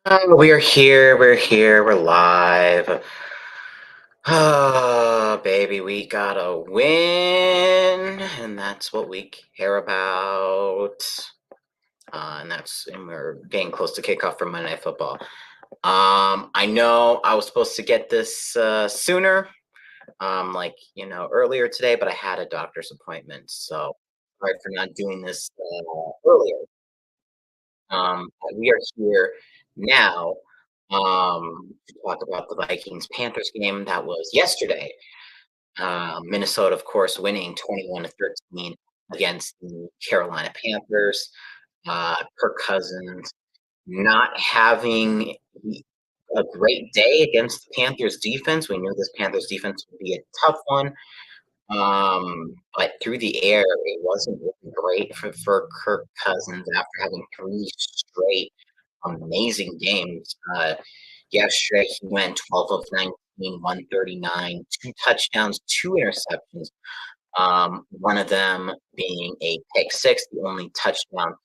We're here, we're here, we're live. Oh, baby, we got a win, and that's what we care about. And we're getting close to kickoff for Monday Night Football. I know I was supposed to get this sooner, earlier today, but I had a doctor's appointment, so sorry for not doing this earlier. But we are here now to talk about the Vikings Panthers game that was yesterday. Minnesota, of course, winning 21-13 against the Carolina Panthers. Kirk Cousins not having a great day against the Panthers defense. We knew this Panthers defense would be a tough one. But through the air, it wasn't really great for Kirk Cousins after having three straight amazing games. Yesterday, he went 12 of 19, 139, two touchdowns, two interceptions. One of them being a pick six, the only touchdown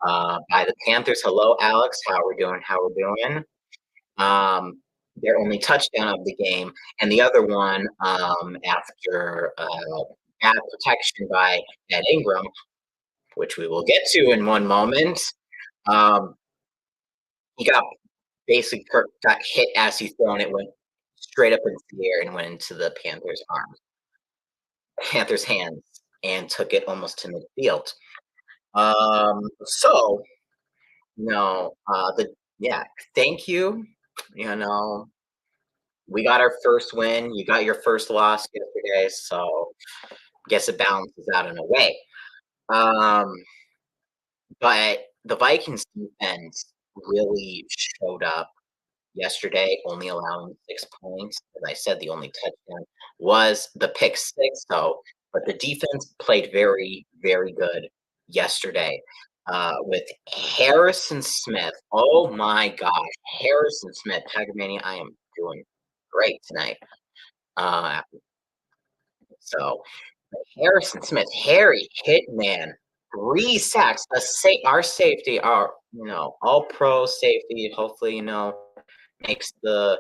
by the Panthers. Hello, Alex. How are we doing? How are we doing? Um, their only touchdown of the game, and the other one after bad protection by Ed Ingram, which we will get to in one moment. Um, he got basically got hit as he thrown it, went straight up into the air and went into the Panthers' hands, and took it almost to midfield. So no, the yeah, thank you. You know, we got our first win. You got your first loss yesterday, so guess it balances out in a way. Um, but the Vikings defense really showed up yesterday, only allowing 6 points. As I said, the only touchdown was the pick six. But the defense played very, very good yesterday. With Harrison Smith. Oh my gosh, Harrison Smith, Tiger Mania. I am doing great tonight. Uh, so Harrison Smith, Harry Hitman, 3 sacks. Our safety, our all pro safety. Hopefully, makes the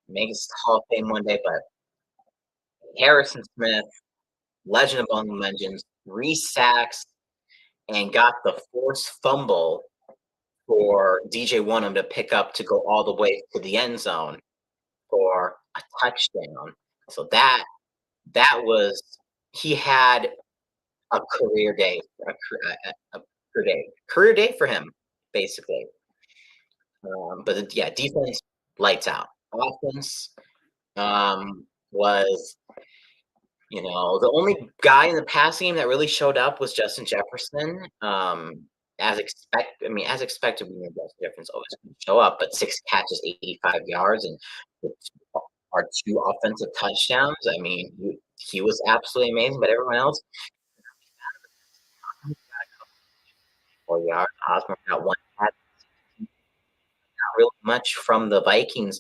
makes the Hall of Fame one day. But Harrison Smith, legend among legends, 3 sacks and got the forced fumble for DJ Wonnum to pick up to go all the way to the end zone for a touchdown. So that was he had a career day, a career day for him, basically. But yeah, defense lights out. Offense was the only guy in the passing game that really showed up was Justin Jefferson. As expected, we knew Justin Jefferson's always going to show up, but 6 catches, 85 yards, and our 2 offensive touchdowns. He was absolutely amazing, but everyone else, 4 yards. Osborne got 1 catch. Not really much from the Vikings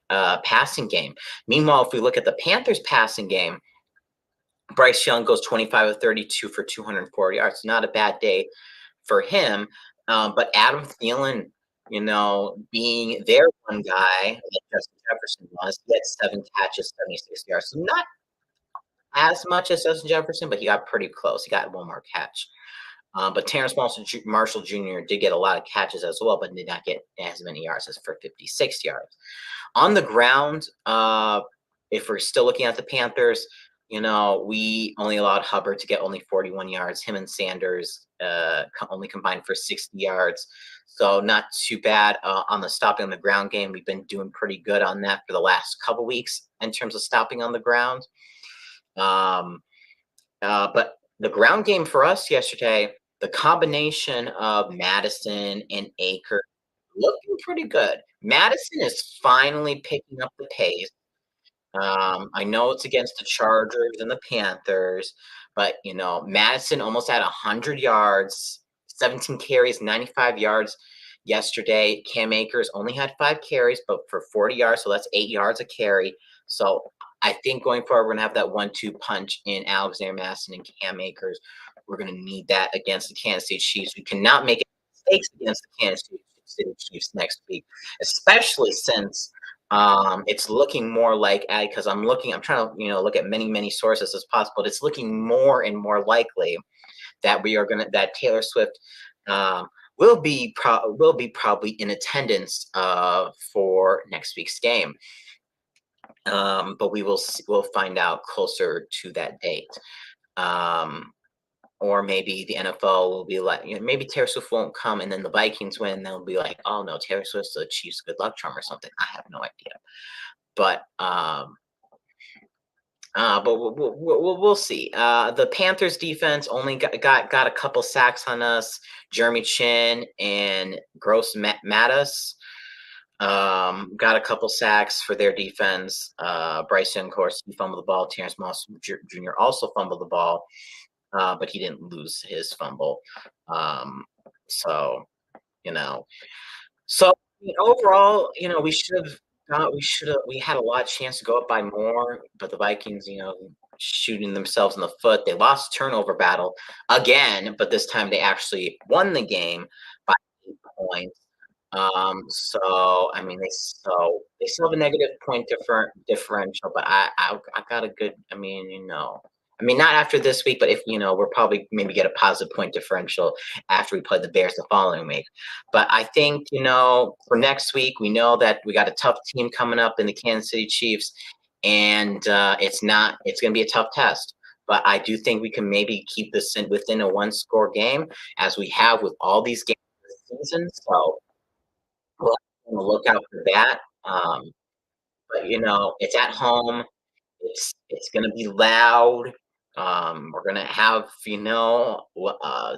passing game. Meanwhile, if we look at the Panthers passing game, Bryce Young goes 25 of 32 for 240 yards. Not a bad day for him. But Adam Thielen, being their one guy, like Justin Jefferson was, he had 7 catches, 76 yards. So not as much as Justin Jefferson, but he got pretty close. He got one more catch. But Terrence Marshall Jr. did get a lot of catches as well, but did not get as many yards as for 56 yards. On the ground, if we're still looking at the Panthers, we only allowed Hubbard to get only 41 yards. Him and Sanders only combined for 60 yards. So not too bad on the stopping on the ground game. We've been doing pretty good on that for the last couple weeks in terms of stopping on the ground. But the ground game for us yesterday, the combination of Madison and Aker looking pretty good. Madison is finally picking up the pace. I know it's against the Chargers and the Panthers, but Madison almost had 100 yards, 17 carries, 95 yards yesterday. Cam Akers only had 5 carries, but for 40 yards, so that's 8 yards a carry. So I think going forward, we're gonna have that 1-2 punch in Alexander Madison and Cam Akers. We're gonna need that against the Kansas City Chiefs. We cannot make mistakes against the Kansas City City Chiefs next week, especially since it's looking more like because I'm trying to look at many sources as possible. It's looking more and more likely that that Taylor Swift um, will be probably in attendance for next week's game. But we'll find out closer to that date. Um, or maybe the NFL will be like, maybe Taylor Swift won't come, and then the Vikings win. They'll be like, oh no, Taylor Swift's the Chiefs' good luck charm or something. I have no idea, but we'll see. The Panthers defense only got a couple sacks on us. Jeremy Chin and Gross Mattis got a couple sacks for their defense. Bryson, of course, he fumbled the ball. Terrence Moss Jr. also fumbled the ball, but he didn't lose his fumble. So, you know, so overall, we had a lot of chance to go up by more, but the Vikings, shooting themselves in the foot. They lost turnover battle again, but this time they actually won the game by 8 points. So I mean, they still have a negative point differential, but I got a good. I mean, not after this week, but if we'll probably maybe get a positive point differential after we play the Bears the following week. But I think for next week, we know that we got a tough team coming up in the Kansas City Chiefs, and it's going to be a tough test. But I do think we can maybe keep this within a one-score game, as we have with all these games this season. So we'll have to look out for that. But it's at home. It's gonna be loud. We're gonna have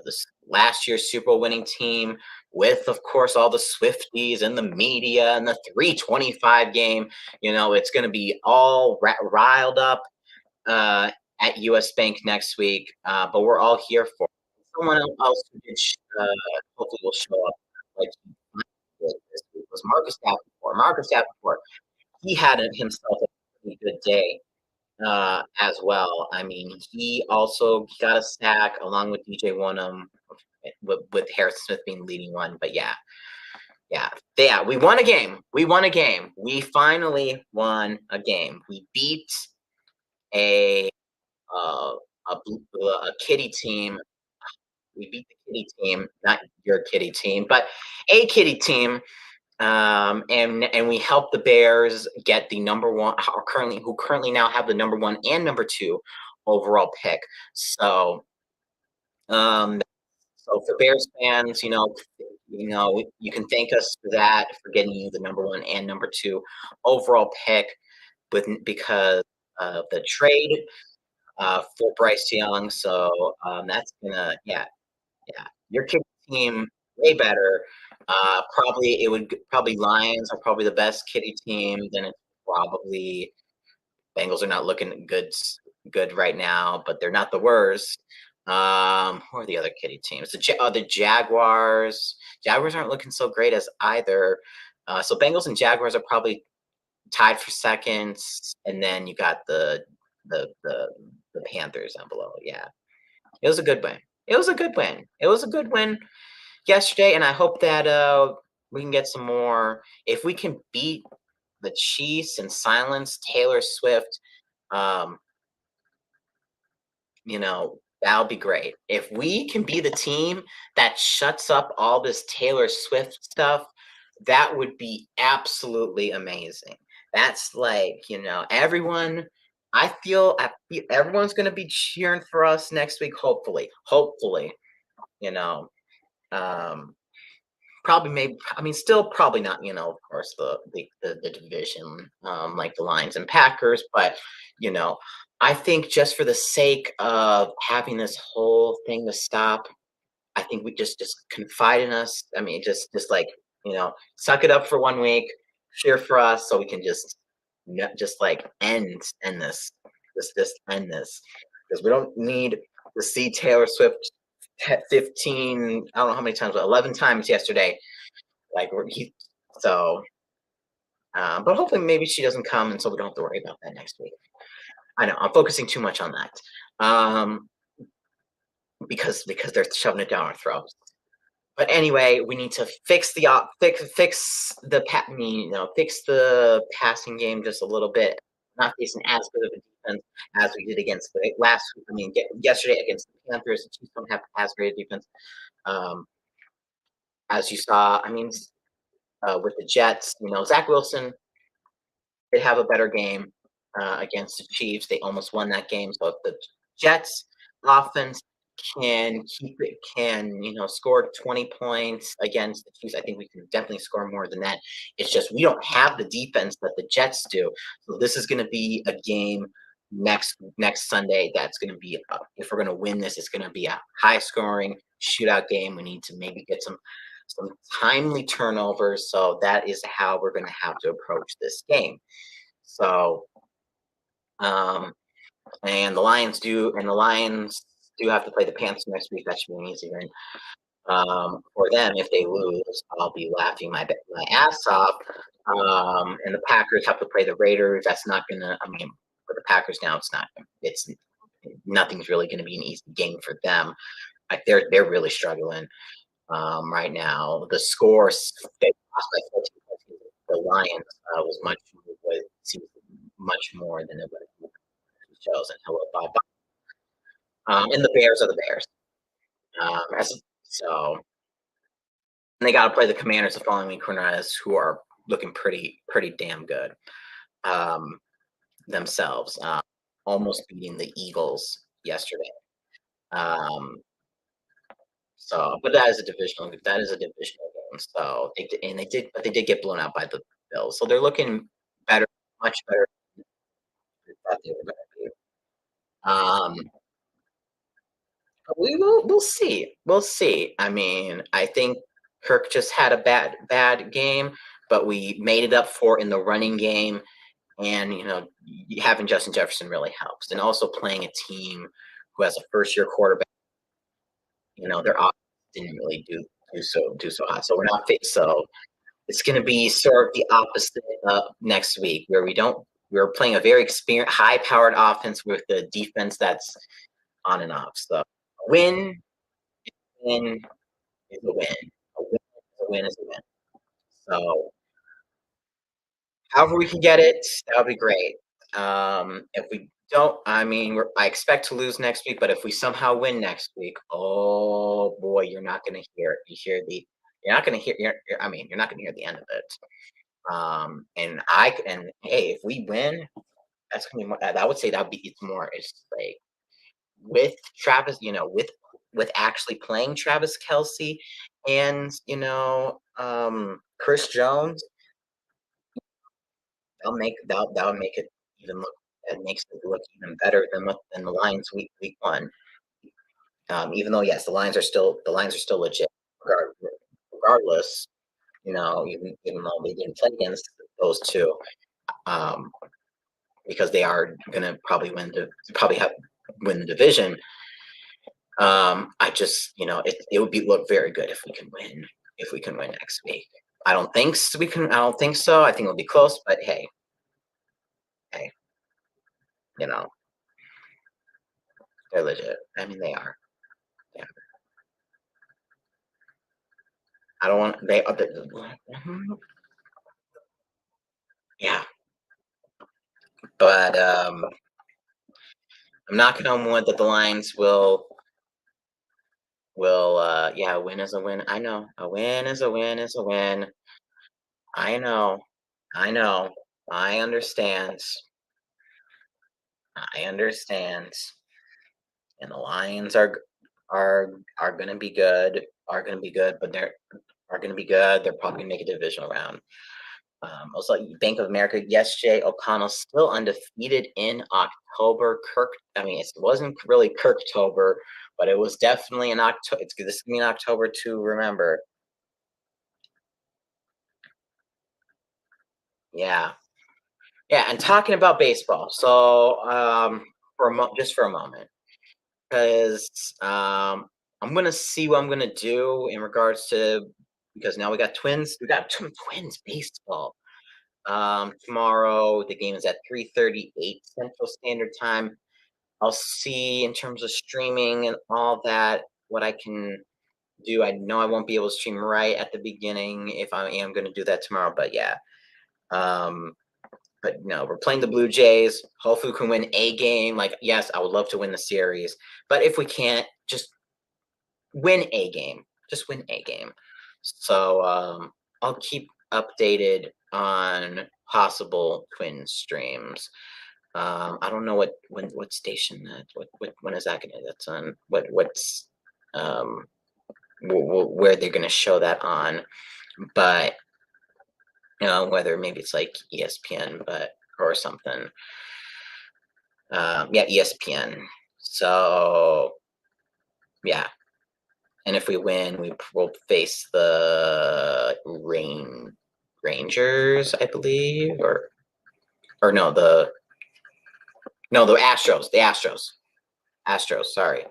this last year's Super Bowl winning team with, of course, all the Swifties and the media and the 325 game. It's gonna be all riled up at US Bank next week. But we're all here for it. Someone else who hopefully will show up like this week was Marcus Davenport. Marcus Davenport, he had himself a pretty good day as well. I mean, he also got a sack along with DJ Wonnum, with Harrison Smith being leading one. But yeah, we won a game. We won a game. We finally won a game. We beat a uh, a kitty team. We beat the kitty team, not your kitty team, but a kitty team. And we helped the Bears get the number one, who currently now have the number one and number two overall pick. So, um, so for Bears fans, you can thank us for that, for getting you the number one and number two overall pick, because of the trade for Bryce Young. So that's gonna, your kick team way better. Probably Lions are probably the best kitty team. Then it's probably Bengals are not looking good right now, but they're not the worst. Who are the other kitty teams? The Jaguars. Jaguars aren't looking so great as either. So Bengals and Jaguars are probably tied for seconds, and then you got the Panthers down below. Yeah, it was a good win. It was a good win. It was a good win yesterday, and I hope that we can get some more. If we can beat the Chiefs and silence Taylor Swift, um, that'll be great. If we can be the team that shuts up all this Taylor Swift stuff, that would be absolutely amazing. That's like, everyone. I feel everyone's going to be cheering for us next week. Hopefully, you know. Um, Probably, maybe, I mean, still probably not, of course, the division, like the Lions and Packers, but you know, I think just for the sake of having this whole thing to stop, I think we just confide in us. I mean, just like, suck it up for one week, cheer for us, so we can just like end end this, because we don't need to see Taylor Swift 15, I don't know how many times, but 11 times yesterday. Like, so, but hopefully maybe she doesn't come, and so we don't have to worry about that next week. I know I'm focusing too much on that, because they're shoving it down our throats. But anyway, we need to fix the fix the passing game just a little bit. Not facing as good of a defense as we did against the last. I mean, yesterday against the Panthers, the Chiefs don't have as great a defense. Um, as you saw, I mean, with the Jets, Zach Wilson did have a better game against the Chiefs. They almost won that game. So if the Jets offense can score 20 points against the Chiefs, I think we can definitely score more than that. It's just we don't have the defense that the Jets do. So this is going to be a game next Sunday that's going to be if we're going to win this, it's going to be a high scoring shootout game. We need to maybe get some timely turnovers. So that is how we're going to have to approach this game. So, um, and the Lions do have to play the Panthers next week. That should be an easy win. For them, if they lose, I'll be laughing my ass off. And the Packers have to play the Raiders. That's not gonna. I mean, for the Packers now, it's not. It's nothing's really going to be an easy game for them. Like they're really struggling right now. The score they lost by 14 points. The Lions seems much more than it would have chosen. Hello, bye bye. And the Bears are the Bears. So and they got to play the Commanders the following week, who are looking pretty damn good themselves. Almost beating the Eagles yesterday. Um, but that is a divisional game. So but they did get blown out by the Bills. So they're looking better, much better than they were going to be. We'll see. We'll see. I mean, I think Kirk just had a bad game, but we made it up for in the running game. And having Justin Jefferson really helps. And also playing a team who has a first year quarterback, their offense didn't really do so hot. So we're not fit. So it's going to be sort of the opposite next week, where we're playing a very high powered offense with the defense that's on and off. So a win is a win. A win is a win. So however we can get it, that would be great. If we don't, I mean, I expect to lose next week, but if we somehow win next week, oh boy, you're not going to hear it. You're not going to hear. I mean, you're not going to hear the end of it. And hey, if we win, that's gonna be more. I would say that would be it's more. It's like with Travis, with actually playing Travis Kelsey and Chris Jones, that would make it even look that makes it look even better than the Lions week one. Even though yes, the Lions are still legit regardless. Even though they didn't play against those two, um, because they are gonna probably win the division. I just it would look very good if we can win next week. I don't think so. I don't think so. I think it'll be close, but hey, you know they're legit. I mean, they are. Yeah. I don't want they. Yeah, but I'm knocking on wood that the Lions will. Yeah, a win is a win. I know a win is a win is a win. I know. I know. I understand. I understand. And the Lions are gonna be good. Are gonna be good, but are gonna be good. They're probably gonna make a divisional round. Also, Bank of America, yes, Jay O'Connell still undefeated in October. I mean, it wasn't really Kirktober, but it was definitely in October. This is gonna be in October to remember. Yeah, yeah. And talking about baseball, so just for a moment, because I'm gonna see what I'm gonna do in regards to because now we got twins. We got twins baseball. Tomorrow the game is at 3:38 Central Standard Time. I'll see in terms of streaming and all that what I can do. I know I won't be able to stream right at the beginning if I am going to do that tomorrow, but yeah. Um, but no, we're playing the Blue Jays. Hopefully, we can win a game. Like, yes, I would love to win the series, but if we can't, just win a game. Just win a game. So I'll keep updated on possible twin streams. I don't know what station that what when is that gonna that's on what's um where they're gonna show that on, but whether maybe it's like ESPN, but or something. Yeah, ESPN. So yeah, and if we win, we will face the Rangers, I believe, or no, the Astros, Astros. Sorry,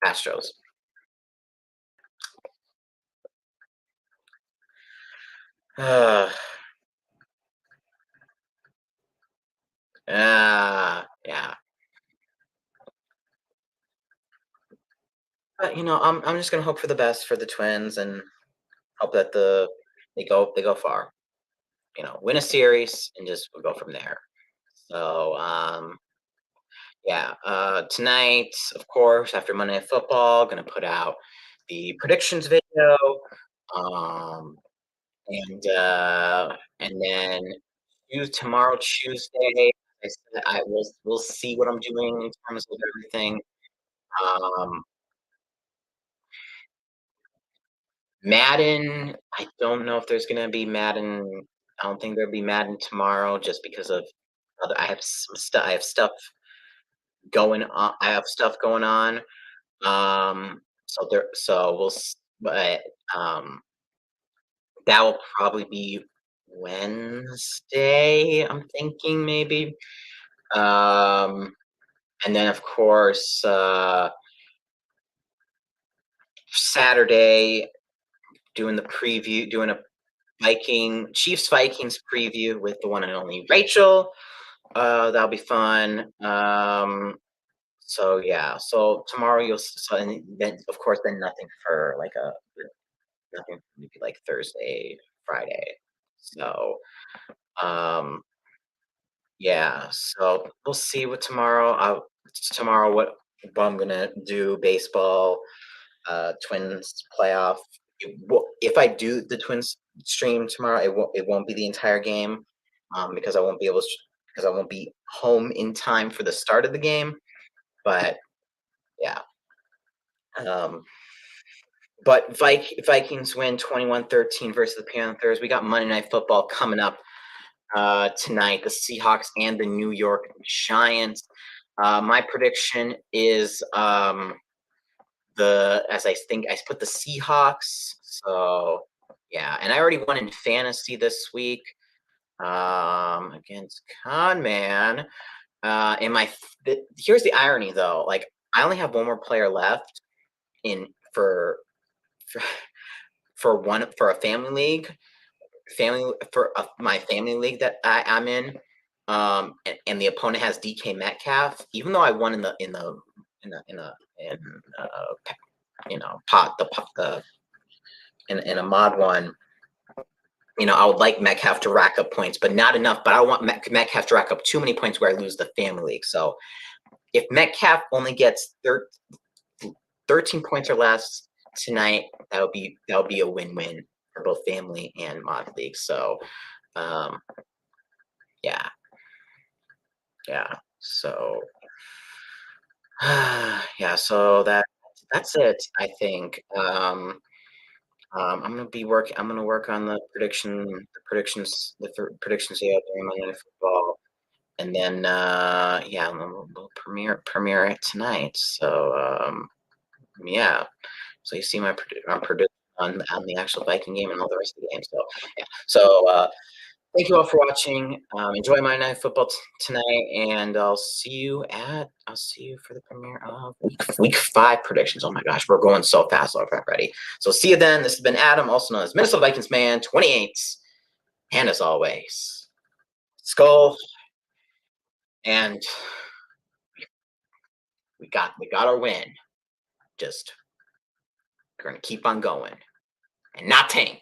Astros. Uh, yeah. But I'm just gonna hope for the best for the Twins and hope that they go far. Win a series and just go from there. So yeah, tonight, of course, after Monday Night Football, gonna put out the predictions video, um, and then tomorrow, Tuesday. I said I will we'll see what I'm doing in terms of everything. Um, Madden, I don't know if there's gonna be Madden. I don't think there'll be Madden tomorrow just because of I have some stuff. I have stuff going on. I have stuff going on. So but um, that will probably be Wednesday. I'm thinking maybe. Um, and then of course Saturday doing a Chiefs Vikings preview with the one and only Rachel. That'll be fun. So yeah, so tomorrow and then of course then nothing maybe like Thursday, Friday. So yeah, so we'll see what tomorrow what I'm gonna do baseball, Twins playoff. If I do the Twins stream tomorrow, it won't be the entire game, because I won't be home in time for the start of the game. But yeah, um, but Vikings win 21-13 versus the Panthers. We got Monday Night Football coming up tonight. The Seahawks and the New York Giants. My prediction is as I think I put the Seahawks. So yeah, and I already won in fantasy this week against Conman. And here's the irony though, like I only have one more player left in for for a my family league that I'm in. And the opponent has DK Metcalf. Even though I won in pot the in a mod one, I would like Metcalf to rack up points, but not enough. But I don't want Metcalf to rack up too many points where I lose the family league. So if Metcalf only gets 13 points or less tonight, that'll be a win-win for both family and mod league. So yeah, yeah. So yeah, so that's it, I think. I'm gonna work on the predictions here during Monday Night Football, and then yeah, we'll premiere it tonight. So yeah, so you see my prediction on the actual Viking game and all the rest of the game. So yeah, so thank you all for watching. Enjoy my night football tonight, and I'll see you for the premiere of week 5 predictions. Oh my gosh, we're going so fast already. So see you then. This has been Adam, also known as Minnesota Vikings Man 28, and as always, Skull, and we got our win. just we're gonna keep on going and not tank.